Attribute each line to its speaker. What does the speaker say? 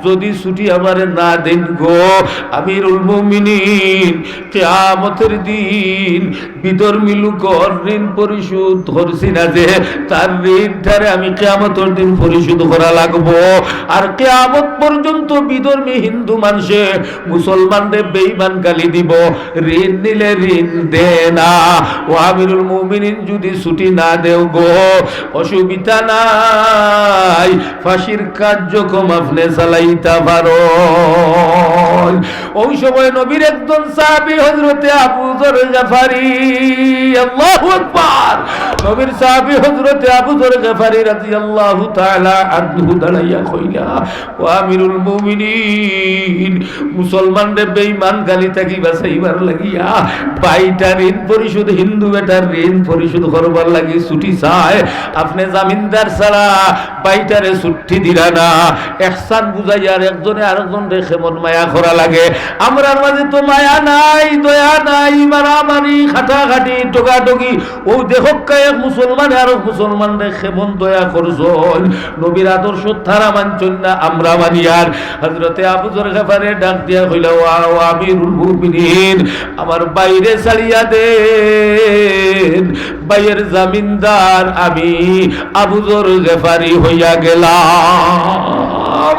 Speaker 1: যদি ছুটি আমারে না দেন গো আমিরুল মুমিনিন, কিয়ামতের দিন বিধর্মী লোকের ঋণ পরিশোধ করছি না যে তার ঋণটারে আমি কিয়ামতের দিন পরিশোধ করা লাগবো। আর কিয়ামত পর্যন্ত বিধর্মী হিন্দু মানুষে মুসলমানদের বেঈমান গালি দিব, ঋণ নিলে ঋণ দে না। ও আমিরুল মুমিনিন যদি ছুটি না দেও গো অসুবিধা নাই, ফাঁসির কার্যক্রম আপনি চালাইতে পারো। ওই সময় নবীর একজন সাহাবী হযরতে আবু যর গফারি, আল্লাহু আকবার, নবীর সাহাবী হযরতে আবু যর গফারি রাদিয়াল্লাহু তাআলা আনহু দাঁড়াইয়া কইলা, ও আমিরুল মুমিনিন, মুসলমানদের বেঈমান গালি থাকি বাঁচাইবার লাগিয়া বাইটা ঋণ পরিশোধ, হিন্দু বেটার ঋণ পরিশোধ করবার লাগি ছুটি চায়, আপনি জামিনদার ছাড়া বাইটারে ছুটি দিলা না। ইহসান বুঝাইয়ার একজনে আরেকজনরে কেমন মায়া করা লাগে। আমরার মাঝে তো মায়া নাই, দয়া নাই, মারামারি খাটাখাটি টোকাটকি। ও দেখক এক মুসলমান আর মুসলমানরে কেমন দয়া করছন, নবীর আদর্শ তারা মানছন না, আমরা মানি। আর হযরতে আবু যর গফারি ডাক দিয়া কইলা, ও আমিরুল মুমিনিন, আমার বাইরে ছাড়িয়া দেন, বাইয়ের জামিনদার আমি আবু যর গফারি হইয়া গেলাম।